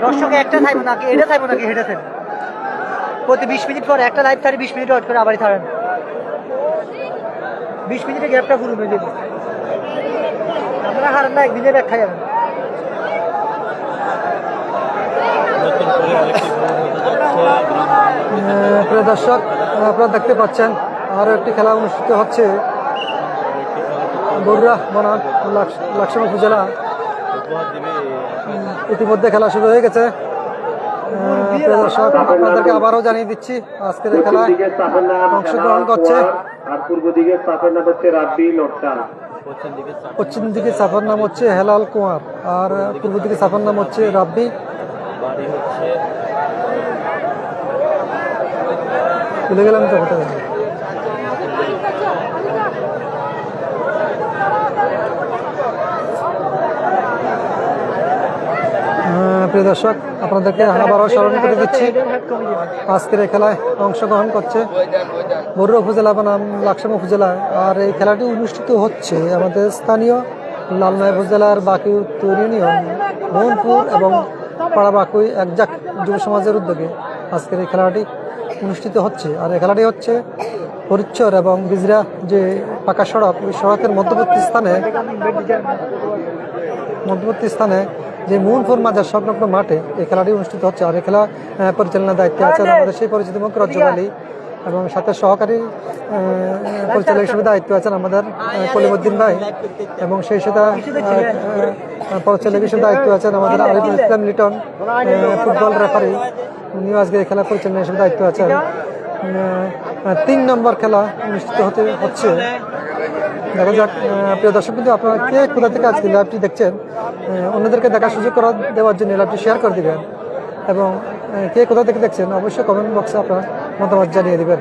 দর্শকে একটা থাকবো নাকি এটা থাকবো নাকি হেঁটে থাকবো প্রতি 20 মিনিট পর একটা লাইভ থাকি 20 মিনিট ওয়েট করে আবারই থাকেন 20 মিনিটের গ্যাপটা পুরো মেয়ে দেবো আপনারা হারেন না একদিনে ব্যাগ খাই যাবেন। প্রিয় দর্শক আপনারা দেখতে পাচ্ছেন আরও একটি খেলা অনুষ্ঠিত হচ্ছে বগুড়া বনাম লাকসাম উপজেলা। ইতিমধ্যে খেলা শুরু হয়ে গেছে। প্রিয় দর্শক আপনাদেরকে আবারও জানিয়ে দিচ্ছি আজকের এই খেলায় অংশগ্রহণ করছে পশ্চিম দিকে সাফার নাম হচ্ছে হেলাল কুমার আর পূর্ব দিকে সাফার নাম হচ্ছে রাব্বি। ভুলে গেলাম তো কথা। প্রিয় দর্শক আপনাদেরকে আবারও স্মরণ করে দিচ্ছি আজকের এই খেলায় অংশগ্রহণ করছে বগুড়া উপজেলা বনাম লাকসাম উপজেলায়। আর এই খেলাটি অনুষ্ঠিত হচ্ছে আমাদের স্থানীয় লালমাই উপজেলার বাকি উত্তর ইউনিয়ন মোহনপুর এবং পাড়াবাকুই একজাক যুব সমাজের উদ্যোগে আজকের এই খেলাটি অনুষ্ঠিত হচ্ছে। আর এই খেলাটি হচ্ছে হরিচ্ছর এবং বিজরা যে পাকা সড়ক ওই সড়কের মধ্যবর্তী স্থানে যে মোহনপুর মাজার সংলগ্ন মাঠে এই খেলাটি অনুষ্ঠিত হচ্ছে। আর এই খেলা পরিচালনার দায়িত্বে আছেন আমাদের সেই পরিচিত মুখ রাজ্য আলী এবং সাথে সহকারী পরিচালক হিসেবে দায়িত্ব আছেন আমাদের কলিমুদ্দিন ভাই এবং সেই সাথে পরিচালক হিসেবে দায়িত্ব আছেন আমাদের আরিফুল ইসলাম লিটন ফুটবল রেফারি, উনিও আজকে এই খেলা পরিচালনা হিসেবে দায়িত্ব আছেন। 3 নম্বর খেলা অনুষ্ঠিত হচ্ছে। দেখা যাক প্রিয় দর্শক কিন্তু আপনারা কে কোথা থেকে আজকে লাইভটি দেখছেন অন্যদেরকে দেখার সুযোগ করে দেওয়ার জন্য লাইভটি শেয়ার করে দিবেন এবং কে কোথা থেকে দেখছেন অবশ্যই কমেন্ট বক্সে আপনার মতামত জানিয়ে দিবেন।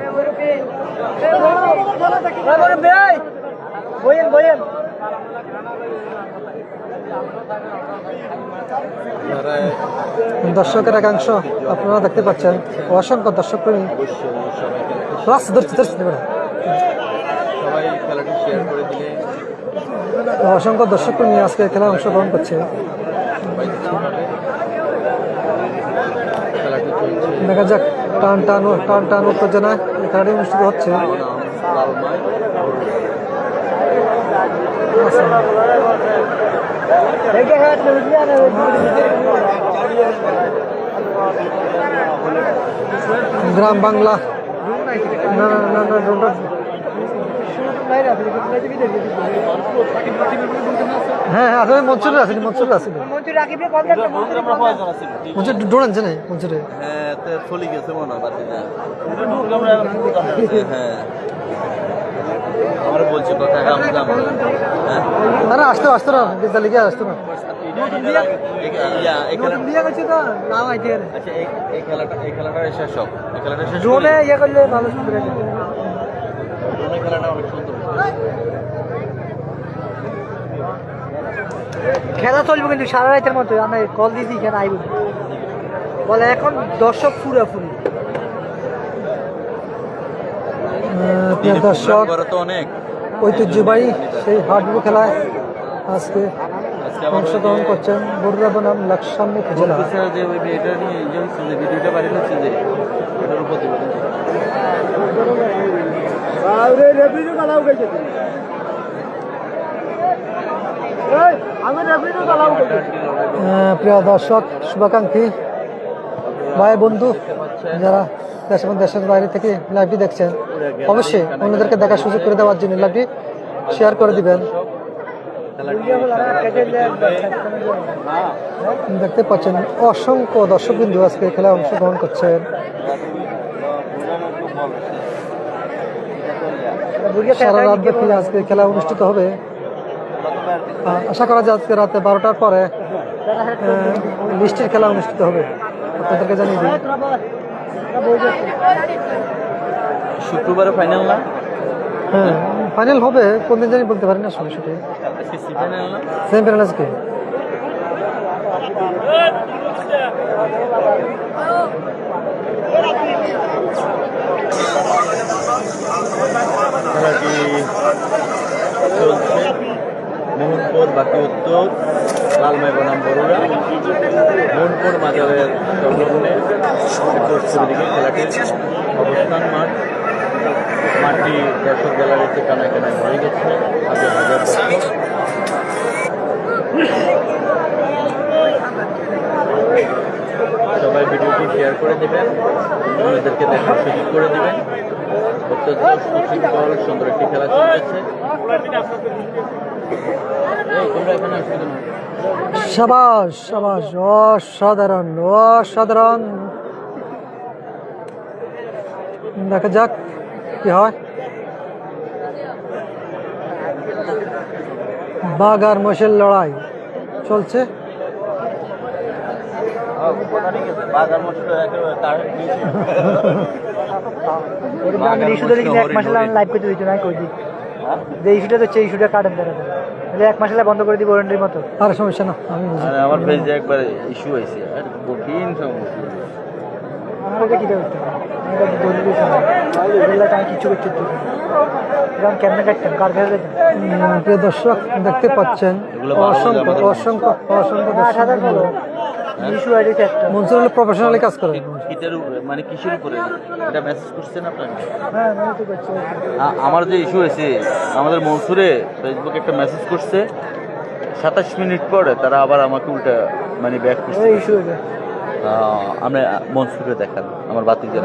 দর্শকের একাংশ আপনারা দেখতে পাচ্ছেন অসংখ্য দর্শক প্রেমী অসংখ্য দর্শক প্রেমী আজকে খেলায় অংশগ্রহণ করছে। দেখা যাক টান টান উত্তেজনায় খেলাটি অনুষ্ঠিত হচ্ছে। গ্রাম বাংলা হ্যাঁ হ্যাঁ আসলে মনসুর আছে মনসুর ডোড়ান জানে মনসুরে আসতো না লিখে আসতো না। খেলা চলবে কিন্তু সারা রাতের মতো আমি কল দিয়েছি এখানে আইব বলে এখন দর্শক ফুরাফুরি। দর্শক ঐতিহ্যবাহী সেই হাডুডু খেলায় আজকে অংশগ্রহণ করছেন বগুড়া বনাম লাকসাম উপজেলা। প্রিয় দর্শক শুভাকাঙ্ক্ষী ভাই বন্ধু যারা দেশ এবং দেশের বাইরে থেকে লাইভটি দেখছেন অবশ্যই অন্যদেরকে দেখার সুযোগ করে দেওয়ার জন্য লাইভটি শেয়ার করে দিবেন। দেখতে পাচ্ছেন অসংখ্য দর্শকবৃন্দ আজকে খেলায় অংশগ্রহণ করছেন। সারা রাত ব্যাপী আজকে খেলা অনুষ্ঠিত হবে। আশা করা যায় আজকে রাতে 12টার পরে লিস্টের খেলা অনুষ্ঠিত হবে। আপনাদেরকে জানিয়ে দিই শুক্রবারে ফাইনাল না? হ্যাঁ ফাইনাল হবে কোন দিন জানি বলতে পারি না আসলে সেটা। সেমিফাইনাল আজকে খেলাটি চলছে বাকি উত্তর লালমাই বনাম বড়ুরা মনপুর মাজারের সংলগ্নে উত্তর দিকে খেলাটির অবস্থান মাঠটি দর্শক গ্যালারিতে কানায় কানায় ভরে গেছে হাজার হাজার দর্শক। সবাই ভিডিওটি শেয়ার করে দেবেন, অন্যদেরকে দেখার সুযোগ করে দেবেন। অত্যন্ত সুশৃঙ্খল সুন্দর একটি খেলা চলতেছে। তোমরা এখানে আসছো কেন? সাবাস সাবাস, অসাধারণ অসাধারণ। দেখা যাক কি হয়। বাঘ আর মোষের লড়াই চলছে। ইস্যুটা কিন্তু 1 মাসে লাইভ করতে দিত না, কই দিই যে ইস্যুটা হচ্ছে ইস্যুটা কাটেন তারা, তাহলে 1 মাসে বন্ধ করে দিব ওরেন্টের মতো। আর সমস্যা না, আমি বুঝি। আমার পেজে একবার ইস্যু হয়েছে আর কঠিন সমস্যা। আমাকে কি করতে হবে, এটা দৌড়ে দিয়েছে আমি কিছু করতে দিত এরকম কেমনে কাটতাম, কার কাছে যেতাম। প্রিয় দর্শক দেখতে পাচ্ছেন অসংখ্য অসংখ্য অসংখ্য ইস্যু আইডিতে একটা মনসুর হলে প্রফেশনালি কাজ করে। মানে কিসের উপরে এটা মেসেজ করছেন আপনার? হ্যাঁ আমি তো করছি। আমার যে ইস্যু হয়েছে, আমাদের মনসুরে ফেসবুকে একটা মেসেজ করছে, 27 মিনিট পরে তারা আবার আমাকে উল্টা মানে ব্যাক করছে। ইস্যু হয়ে আমরা মনসুরে দেখান আমার বাতি যারা।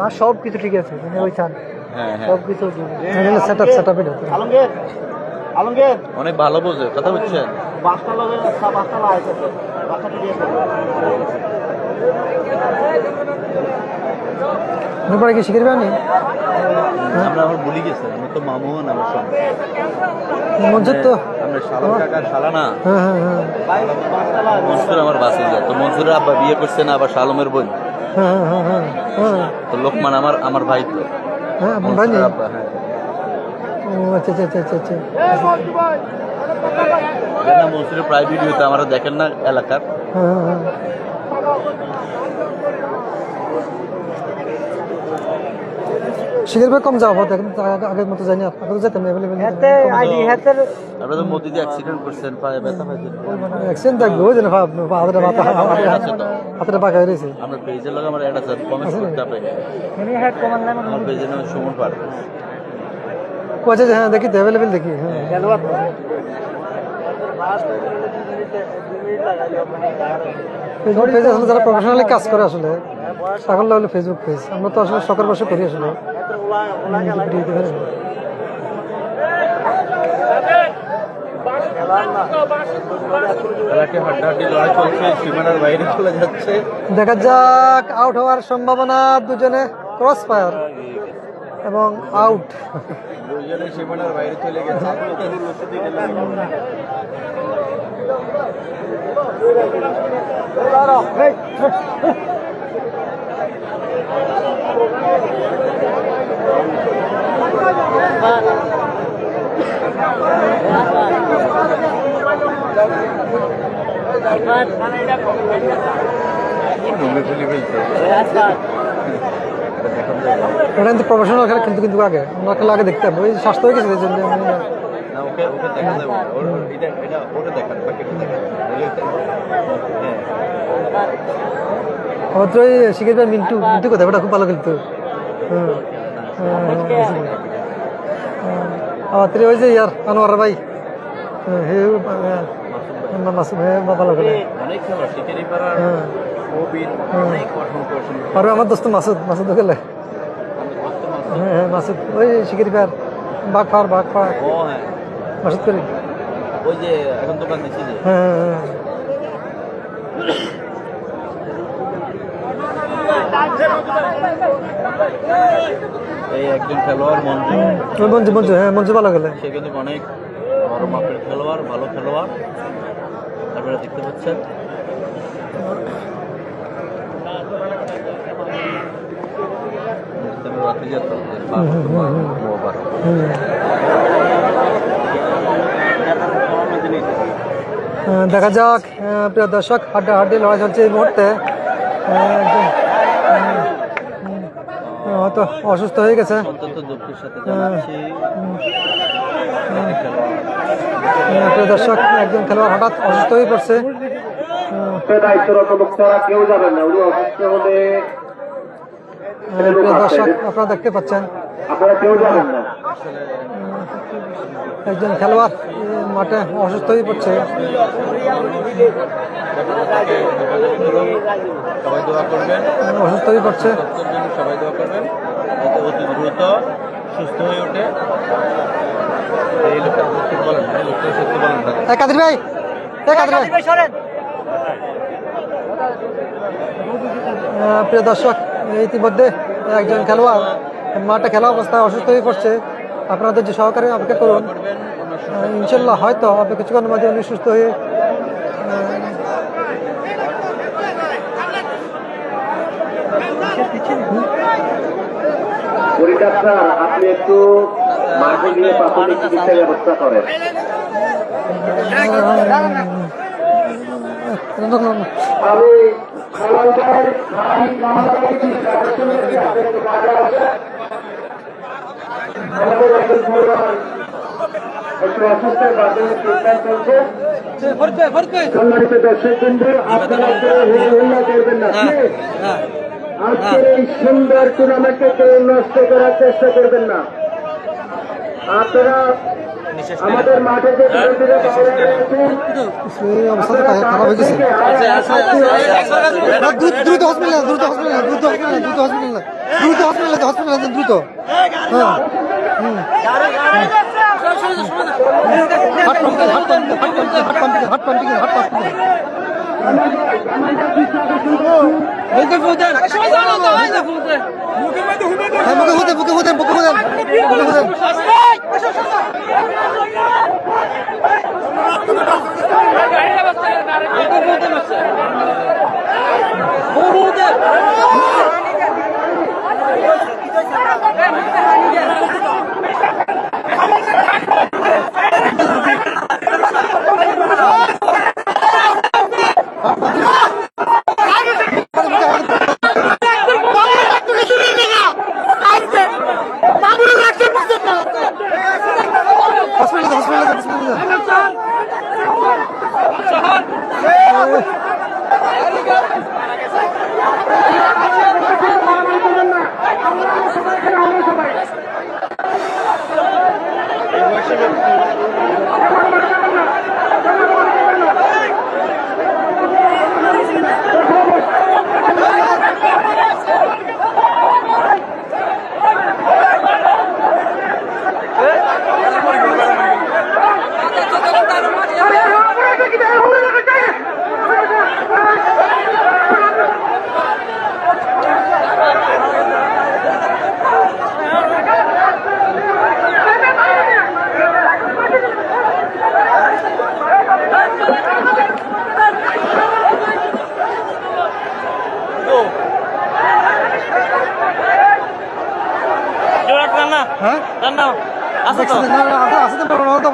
না সব কিছু ঠিক আছে, মানে ওই ছান হ্যাঁ হ্যাঁ, সব কিছু সেটআপ সেটআপ আলমগীর আলমগীর অনেক ভালো বোঝে কথা বুঝছেন। বাসটা লাগে, বাসটা লাগাইছে, বাসটা দিয়ে এরপরে কি শিখে পানি আমরা আমার ভুলে গেছি, আমরা তো মামুন আমার সঙ্গে মঞ্জুর তো আমরা শালা কাকার শালা না। হ্যাঁ হ্যাঁ হ্যাঁ মনসুর আমার বাসে যায়, তো মনসুরের আব্বা বিয়ে করছে না আবার শালমের বোন, হ্যাঁ হ্যাঁ হ্যাঁ হ্যাঁ তো লোকমান আমার ভাই তো হ্যাঁ আপনার ভাই নেই? মনসুরের আব্বা। হ্যাঁ ও আচ্ছা আচ্ছা আচ্ছা আচ্ছা। না মনসুরের প্রায় ভিডিওতে আমরা দেখেন না এলাকার। হ্যাঁ হ্যাঁ শিখের ভাই কম যাওয়া হতো, এখন আগের মতো যায়নি। আগে তো যেতাম অ্যাভেলেবেল। আপনারা তো মোদিতে অ্যাক্সিডেন্ট করছেন, পায়ে ব্যথা পাইছেন। অ্যাক্সিডেন্ট দেখবো ওই জন্য হাতের মাথা হাতের পাকা হয়ে রয়েছে। আমরা পেজের লোক আমার অ্যাড আছে, কমেন্ট করতে আপনাকে। আমার পেজের নাম সুমন পার্ক। ও আচ্ছা হ্যাঁ দেখি তো অ্যাভেলেবেল দেখি। হ্যাঁ ফেসবুক পেজে আসলে যারা প্রফেশনালি কাজ করে আসলে সকল হলো ফেসবুক পেজ। আমরা তো আসলে শখের বসে করি আসলে। খেলাটি হাড্ডাহাড্ডি লড়াই চলছে, সীমানার বাইরে চলে যাচ্ছে। দেখা যাক, আউট হওয়ার সম্ভাবনা, দুজনে ক্রস ফায়ার এবং আউট। দুজনে সীমানার বাইরে চলে গেছে। ওটা কিন্তু প্রফেশনাল খেলা, কিন্তু কিন্তু আগে আমরা খেলা আগে দেখতাম, ওই স্বাস্থ্য হয়ে গেছে এই জন্য আমি না, ওকে দেখা যাবে না। এটা ওটা দেখান, বাকিটা দেখান। আমাদের ওই শিখের ভাই মিন্টু মিন্টু কথা ওটা খুব ভালো খেলতো। আমাদের ওই যে ইয়ার আনোয়ার ভাই, মাসুম ভালো খেলে। অনেক খেলা শিখেরই পাড়ার প্রবীণ, অনেক কঠোর কঠোর। আর আমার দোস্ত মাসুদ, মাসুদ খেলে। হ্যাঁ হ্যাঁ মাসুদ ওই শিখের পার বাঘ ফার ও হ্যাঁ, মাসুদ করি। ওই যে এখন দোকান দিচ্ছি যে। হ্যাঁ হ্যাঁ এই একজন খেলোয়াড় মঞ্জু, মঞ্জু মঞ্জু হ্যাঁ মঞ্জু ভালো খেলে। সে কিন্তু অনেক বড় মাপের খেলোয়াড়, ভালো খেলোয়াড়। আপনারা দেখতে পাচ্ছেন দেখা যাক। প্রিয় দর্শক, হাড্ডাহাড্ডি লড়াই চলছে এই মুহূর্তে। হয়তো অসুস্থ হয়ে গেছে। প্রিয় দর্শক, একজন খেলোয়াড় হঠাৎ অসুস্থ হয়ে পড়ছে। দায়িত্বরত লোকেরা কেউ যাবেন না, উনি অসুস্থ হলে প্রিয় দর্শক, আপনারা দেখতে পাচ্ছেন আপনারা কেউ যাবেন না। একজন খেলোয়াড় মাঠে অসুস্থ হয়ে পড়ছে। সবাই দোয়া করবেন, অসুস্থ হয়ে পড়ছে। স্বাস্থ্যের জন্য সবাই দোয়া করবেন, যাতে অতি দ্রুত সুস্থ হয়ে ওঠে। এই লোকটা সুস্থ বলেন, এই লোকটা সুস্থ বলেন না। কাদের ভাই, কাদের ভাই। প্রিয় দর্শক, ইতিমধ্যে একজন খেলোয়াড় মাঠে খেলা অবস্থায় অসুস্থ হয়ে পড়ছে। আপনাদের যে সহকারে অপেক্ষা করুন, ইনশাল্লাহ হয়তো কিছুক্ষণের মধ্যে উনি সুস্থ হয়ে পরিডাক্তার, আপনি একটু মাঠে গিয়ে প্রাথমিক চিকিৎসার ব্যবস্থা করেন। আমি একটু অসুস্থের মাধ্যমে ট্রিটমেন্ট চলছে। সম্মানিত দর্শকবৃন্দ, আপনারা হল্লা করবেন না, আজকের এই সুন্দর টুর্নামেন্টকে কেউ নষ্ট করার চেষ্টা করবেন না। আপনারা আমাদের মাঠে যে বিরোধীরা অবস্থা খারাপ হয়ে গেছে। দ্রুত হসপিটাল, দ্রুত হসপিটাল, দ্রুত হসপিটাল, দ্রুত হসপিটাল, দ্রুত হসপিটাল, হসপিটাল দ্রুত। হ্যাঁ, হাট পাম্পিং, হাট পাম্পিং, হাট পাম্পিং, হাট পাম্পিং, হাট পাম্পিং, হাট পাম্পিং। মুখে হতে, মুখে হতে, মুখে হতে।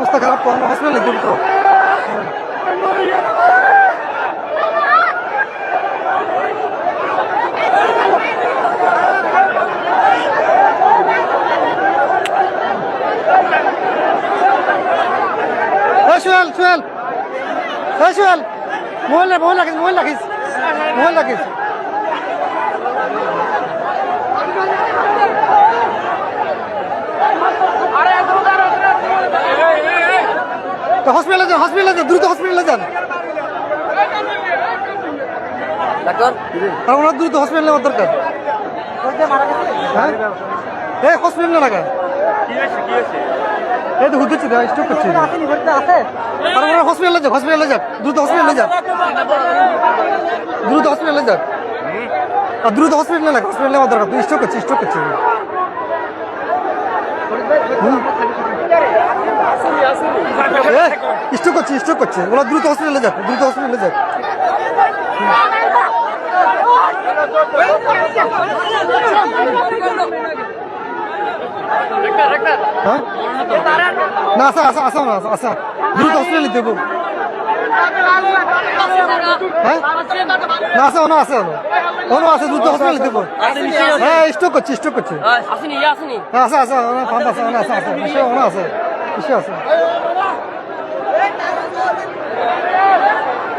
অবস্থা খারাপ, হসপিটালে দ্রুত। মোবাইল রাখিস, মোবাইল রাখিস, মোবাইল রাখিস। হসপিটালে যান, হসপিটালে যান, দ্রুত হসপিটালে যান। আর ওনার দ্রুত হসপিটালে নেওয়ার দরকার। হ্যাঁ, এই হসপিটালে লাগা। এই তো হুদুচ্ছি, স্টক করছি। আর ওনার হসপিটালে যাক, হসপিটালে যাক, দ্রুত হসপিটালে যাক, দ্রুত হসপিটালে যাক। আর দ্রুত হসপিটালে লাগা, হসপিটালে নেওয়ার দরকার। তুই স্টক করছি, স্টক করছি। স্টক করছি, স্টক করছে। ওরা দ্রুত হসপিটালে যাক, দ্রুত হসপিটালে যাক। হ্যাঁ, না আসা আসা আসা না আসা, দ্রুত হসপিটালে দেবো। হ্যাঁ, না আসা, না আসা, কোনো আছে, দ্রুত হসপিটালে দেবো। হ্যাঁ, স্টক করছি, স্টক করছি। আসা আসা, ফান্ড আসা, আসা আসা, আছে, আছে।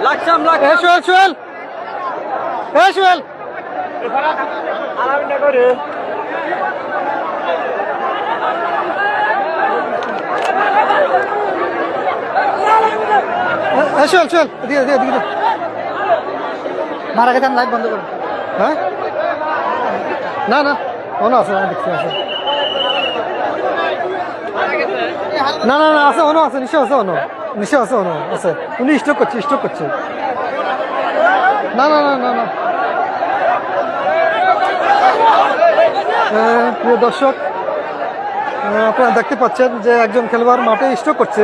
লাকসাম এ সোহেল সোহেল এ সোহেল সোহেল সোহেল এদিকে এদিকে এদিকে মারা গেছে লাইভ বন্ধ করুন। হ্যাঁ না না অনো আছে আমি দেখছি আছে না না না আছে অনো আছে নিশ্চয় আছে অনো নিশ্চয় আছে অনো আছে উনি স্টক করছে না না না না না প্রিয় দর্শক আপনারা দেখতে পাচ্ছেন যে একজন খেলোয়াড় মাঠে স্ট্রোক করছে